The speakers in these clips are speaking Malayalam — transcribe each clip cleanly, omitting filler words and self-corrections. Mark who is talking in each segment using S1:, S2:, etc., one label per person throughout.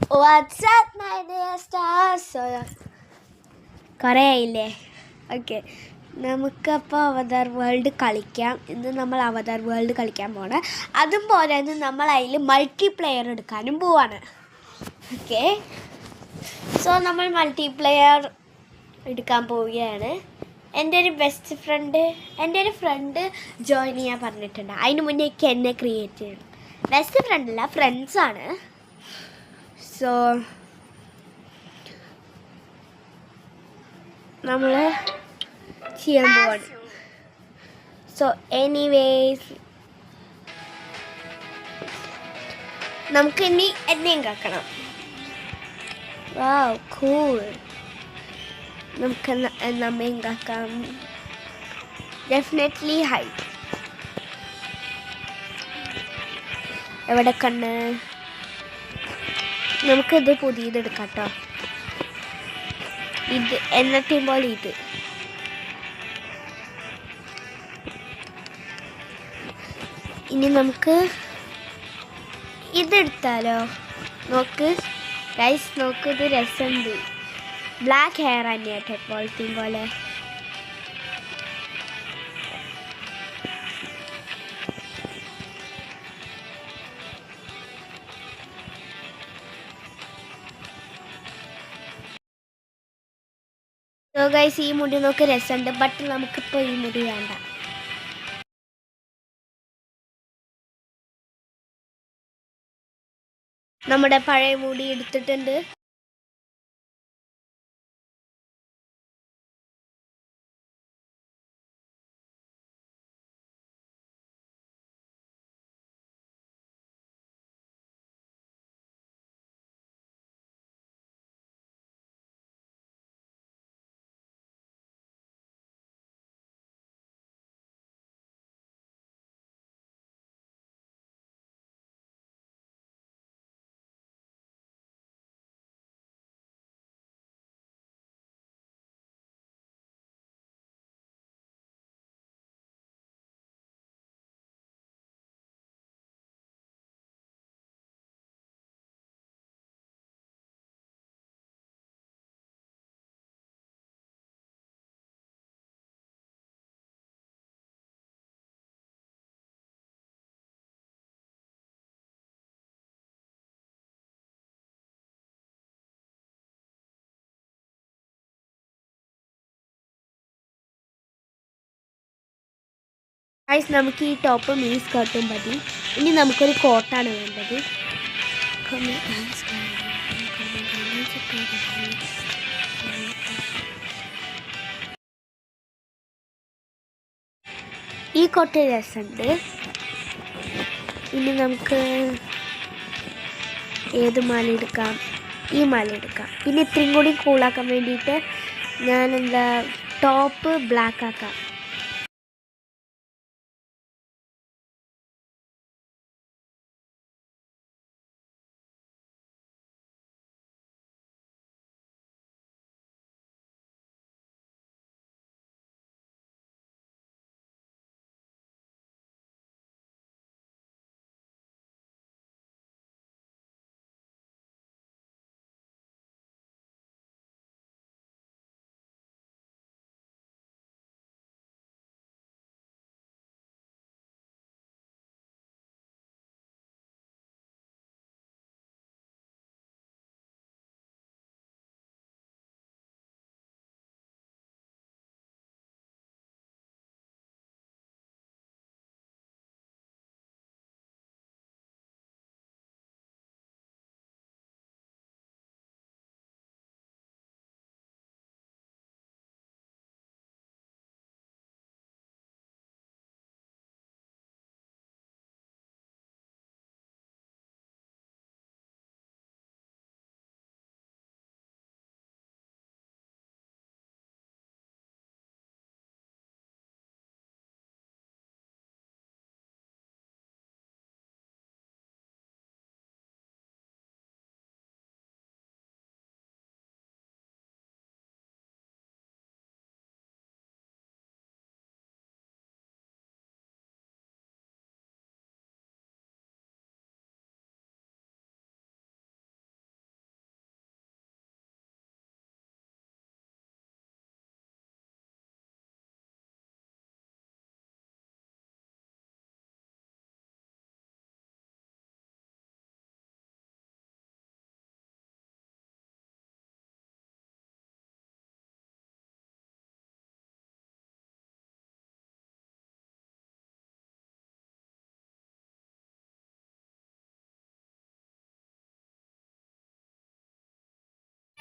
S1: What's up, my dear stars? കുറേ ആയില്ലേ? ഓക്കെ, നമുക്കപ്പോൾ അവതാർ വേൾഡ് കളിക്കാം. ഇന്ന് നമ്മൾ അവതാർ വേൾഡ് കളിക്കാൻ പോകണം. അതും പോലെ ഇന്ന് നമ്മൾ അതിൽ മൾട്ടിപ്ലെയർ എടുക്കാനും പോവാണ്. ഓക്കെ, സോ നമ്മൾ മൾട്ടിപ്ലെയർ എടുക്കാൻ പോവുകയാണ്. എൻ്റെ ഒരു ഫ്രണ്ട് ജോയിൻ ചെയ്യാൻ പറഞ്ഞിട്ടുണ്ട്. അതിന് മുന്നേ എന്നെ ക്രിയേറ്റ് ചെയ്യണം. ബെസ്റ്റ് ഫ്രണ്ടല്ല, ഫ്രണ്ട്സാണ്. സോ നമ്മൾ ചെയ്യാൻ പോവാണ്. സോ എനിവേസ് നമുക്ക് ഇനി എന്നെയും കാക്കണം. വാവ്, കൂൾ. നമുക്ക് നമ്മയും കാക്കാം. Definitely high. എവിടെ കണ്ണ്? നമുക്കിത് പുതിയതെടുക്കാം കേട്ടോ. ഇത് എന്നത്തെയും പോലെ ഇത്. ഇനി നമുക്ക് ഇതെടുത്താലോ? നോക്ക് ഗൈസ്, നോക്ക്, ഇത് രസമുണ്ട്. ബ്ലാക്ക് ഹെയർ തന്നെയാട്ടെ പോലത്തെയും പോലെ. സോ ഗൈസ്, ഈ മുടി നോക്ക് രസമുണ്ട്. ബട്ട് നമുക്കിപ്പോൾ ഈ മുടി വേണ്ട. നമ്മുടെ പഴയ മുടി എടുത്തിട്ടുണ്ട്. ഗൈസ്, നമുക്ക് ഈ ടോപ്പും ഈ സ്കർട്ടും മതി. ഇനി നമുക്കൊരു കോട്ടാണ് വേണ്ടത്. ഈ കോട്ട് രസമുണ്ട്. ഇനി നമുക്ക് ഏത് മാല എടുക്കാം? ഈ മാല എടുക്കാം. പിന്നെ ഇത്രയും കൂടി കൂളാക്കാൻ വേണ്ടിയിട്ട് ഞാൻ ടോപ്പ് ബ്ലാക്ക് ആക്കാം.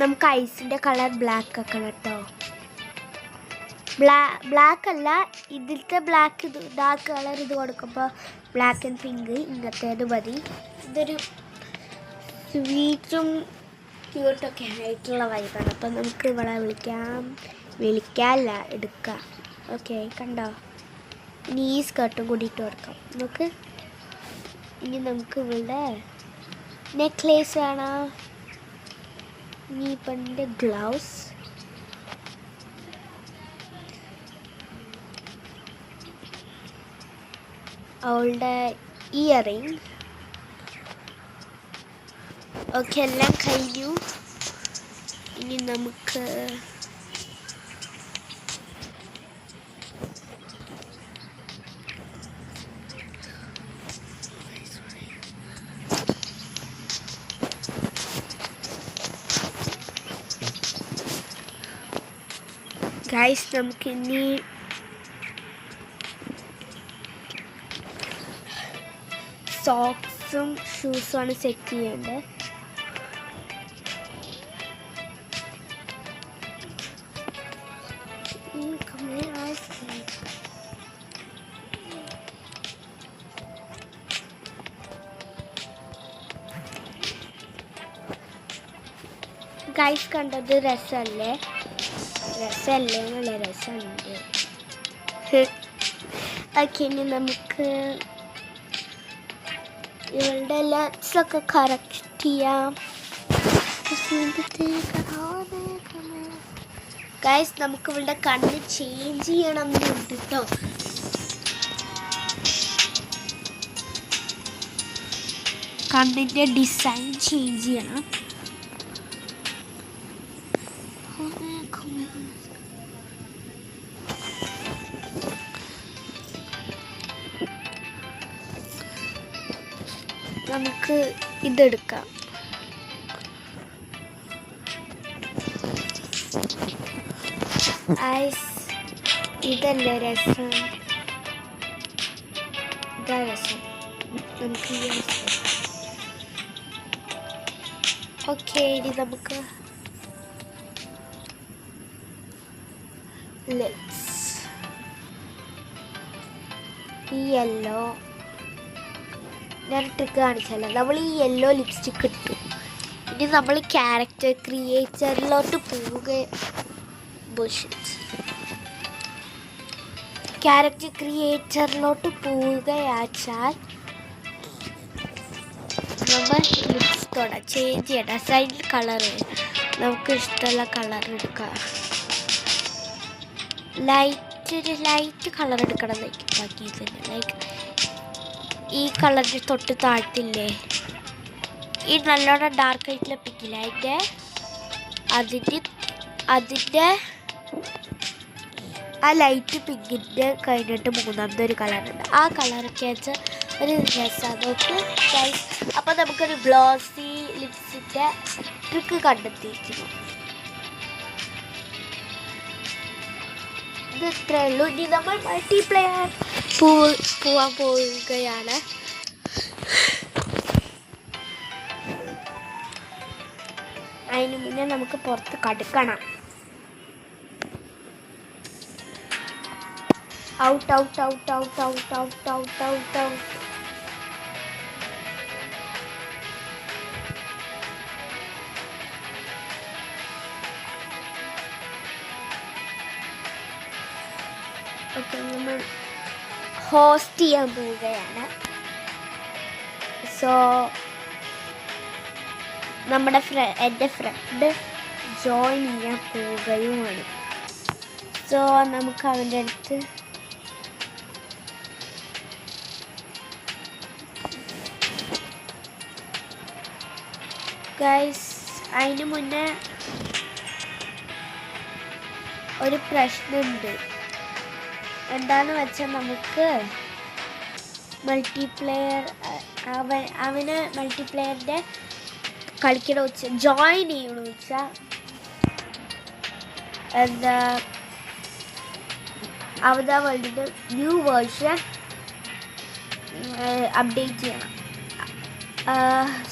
S1: നമുക്ക് ഐസിൻ്റെ കളർ ബ്ലാക്ക് ആക്കണം കേട്ടോ. ബ്ലാക്ക് അല്ല, ഇതിലത്തെ ബ്ലാക്ക് ഇത് ഡാർക്ക് കളർ ഇത് കൊടുക്കുമ്പോൾ ബ്ലാക്ക് ആൻഡ് പിങ്ക് ഇങ്ങനത്തേത് മതി. ഇതൊരു സ്വീറ്റും ക്യൂട്ടൊക്കെ ആയിട്ടുള്ള വൈബാണ്. അപ്പം നമുക്ക് ഇവിടെ വിളിക്കാമല്ല എടുക്കാം. ഓക്കെ, കണ്ടോ? ഇനി ഈ സ്കർട്ടും കൂടിയിട്ട് കൊടുക്കാം നമുക്ക്. ഇനി നമുക്ക് ഇവിടെ നെക്ലേസ് വേണം. ഇനി പെണ്ണിൻ്റെ ഗ്ലൗസ്, അവളുടെ ഇയറിങ്. ഓക്കെ, എല്ലാം കഴിഞ്ഞു. ഇനി നമുക്ക് ഗൈസ് നമുക്കിനി സോക്സും ഷൂസുമാണ് സെറ്റ് ചെയ്യേണ്ടത്. ഗൈസ് കണ്ടത് രസമല്ലേ എന്നുള്ള രസമുണ്ട്. ഓക്കെ, ഇനി നമുക്ക് ഇവളുടെ ലെറ്റ്സൊക്കെ കറക്റ്റ് ചെയ്യാം. ഗൈസ് നമുക്ക് ഇവളുടെ കണ്ണ് ചേഞ്ച് ചെയ്യണം എന്നുണ്ട് കേട്ടോ. കണ്ണിൻ്റെ ഡിസൈൻ ചേഞ്ച് ചെയ്യണം. നമുക്ക് ഇതെടുക്കാം. ഇതല്ലേ രസം, ഇതാ രസം. നമുക്ക് ഓക്കെ, ഇനി നമുക്ക് ഈ യെല്ലോ ഞാൻ ട്രിക്ക് കാണിച്ചല്ലോ. നമ്മൾ ഈ യെല്ലോ ലിപ്സ്റ്റിക്ക് ഇട്ടു. ഇനി നമ്മൾ ക്യാരക്ടർ ക്രിയേറ്ററിലോട്ട് പോവുകയാച്ചാൽ നമ്മൾ ലിപ്സ്റ്റോടെ ചേഞ്ച് ചെയ്യണം. സൈഡ് കളറ് നമുക്ക് ഇഷ്ടമുള്ള കളർ എടുക്കാം. ലൈറ്റ് കളർ എടുക്കണം. ബാക്കി തന്നെ ലൈക്ക് ഈ കളറിന് തൊട്ട് താഴ്ത്തില്ലേ, ഈ നല്ലോണം ഡാർക്ക് ആയിട്ടുള്ള പിങ്കില്ല, അതിൻ്റെ ആ ലൈറ്റ് പിങ്കിൻ്റെ കഴിഞ്ഞിട്ട് മൂന്നാമത്തെ ഒരു കളറുണ്ട്. ആ കളറൊക്കെ വെച്ച് ഒരു രസമാണ് നോക്ക് ഗൈസ്. അപ്പോൾ നമുക്കൊരു ഗ്ലോസി ലിപ്സിൻ്റെ ട്രിക്ക് കണ്ടെത്തിയിരിക്കുന്നു. ഇത് ഇത്രയേ ഉള്ളൂ. ഇനി നമ്മൾ മൾട്ടിപ്ലെയർ പോവാൻ പോവുകയാണ്. അതിന് മുന്നേ നമുക്ക് പുറത്ത് കടുക്കണം. Out out out out out out out out out. Okay, നമ്മൾ ഹോസ്റ്റ് ചെയ്യാൻ പോവുകയാണ്. സോ എൻ്റെ ഫ്രണ്ട് ജോയിൻ ചെയ്യാൻ പോവുകയുമാണ്. സോ നമുക്ക് അവൻ്റെ അടുത്ത് ഗൈസ്, അതിന് മുന്നേ ഒരു പ്രശ്നമുണ്ട്. എന്താണെന്ന് വെച്ചാൽ നമുക്ക് മൾട്ടിപ്ലെയർ അവന് മൾട്ടിപ്ലെയറിൻ്റെ കളിക്കണ വെച്ചാൽ ജോയിൻ ചെയ്യണമെന്ന് വെച്ചാൽ എന്താ അവതാ വേൾഡിൻ്റെ ന്യൂ വേർഷൻ അപ്ഡേറ്റ് ചെയ്യണം.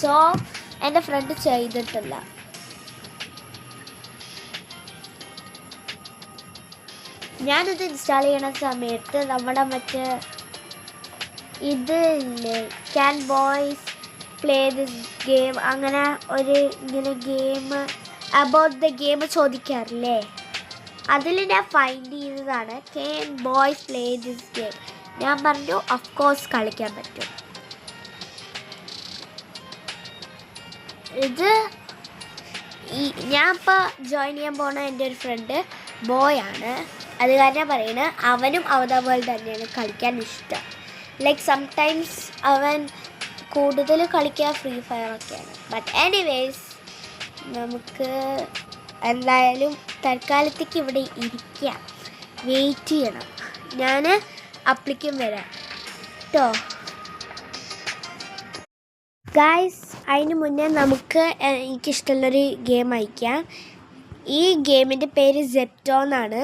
S1: സോ എൻ്റെ ഫ്രണ്ട് ചെയ്തിട്ടില്ല. ഞാനിത് ഇൻസ്റ്റാൾ ചെയ്യണ സമയത്ത് നമ്മുടെ മറ്റേ ഇത് ഇല്ലേ, can boys play this game, അങ്ങനെ ഒരു ഇങ്ങനെ ഗെയിം അബൌട്ട് ദ ഗെയിം ചോദിക്കാറില്ലേ, അതിൽ ഞാൻ ഫൈൻഡ് ചെയ്തതാണ് can boys play this game. ഞാൻ പറഞ്ഞു ഓഫ് കോഴ്സ് കളിക്കാൻ പറ്റും. ഇത് ഞാൻ ഇപ്പോൾ ജോയിൻ ചെയ്യാൻ പോണ എൻ്റെ ഒരു ഫ്രണ്ട് ബോയ് ആണ്. അത് കാരണം പറയുന്നത് അവനും അവതാർ വേൾഡ് തന്നെയാണ് കളിക്കാൻ ഇഷ്ടം. ലൈക്ക് സംടൈംസ് അവൻ കൂടുതൽ കളിക്കുക ഫ്രീ ഫയർ ഒക്കെയാണ്. ബട്ട് എനിവേസ് നമുക്ക് എന്തായാലും തൽക്കാലത്തേക്ക് ഇവിടെ ഇരിക്കാം, വെയിറ്റ് ചെയ്യണം. ഞാൻ അപ്ലിക്കും വരാം കേട്ടോ ഗായ്സ്. അതിന് മുന്നേ നമുക്ക് എനിക്കിഷ്ടമുള്ളൊരു ഗെയിം അയക്കാം. ഈ ഗെയിമിൻ്റെ പേര് സെപ്റ്റോ എന്നാണ്.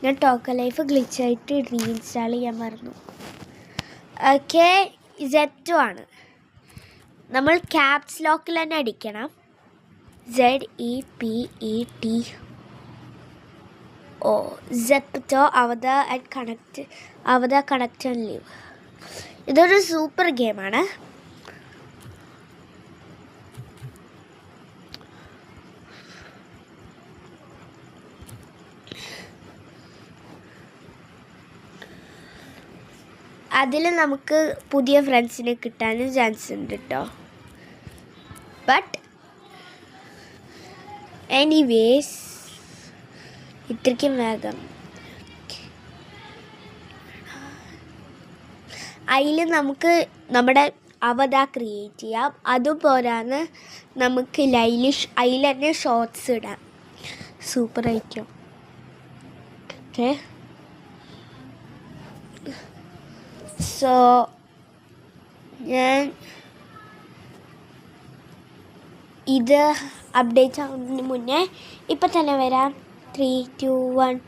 S1: ഞാൻ ടോക്കൺ ലൈഫ് ഗ്ലിച്ചായിട്ട് റീഇൻസ്റ്റാൾ ചെയ്യാൻ മറന്നു. ഓക്കെ, സെപ്റ്റോ ആണ്. നമ്മൾ ക്യാപ്സ് ലോക്കിൽ തന്നെ അടിക്കണം. ZEPETO zepto Avatar connect and leave. ഇതൊരു സൂപ്പർ ഗെയിമാണ്. അതിൽ നമുക്ക് പുതിയ ഫ്രണ്ട്സിനെ കിട്ടാനും ചാൻസ് ഉണ്ട് കേട്ടോ. ബട്ട് എനിവേസ് ഇത്രയ്ക്കും വേഗം അതിൽ നമുക്ക് നമ്മുടെ അവതാർ ക്രിയേറ്റ് ചെയ്യാം. അതുപോരാന്ന് നമുക്ക് അതിൽ തന്നെ ഷോർട്സ് ഇടാം. സൂപ്പർ ആയിരിക്കും. ഓക്കെ, സോ ഞാൻ ഇത് അപ്ഡേറ്റ് ആവുന്നതിന് മുന്നേ ഇപ്പം തന്നെ വരാം. 3, 2, 1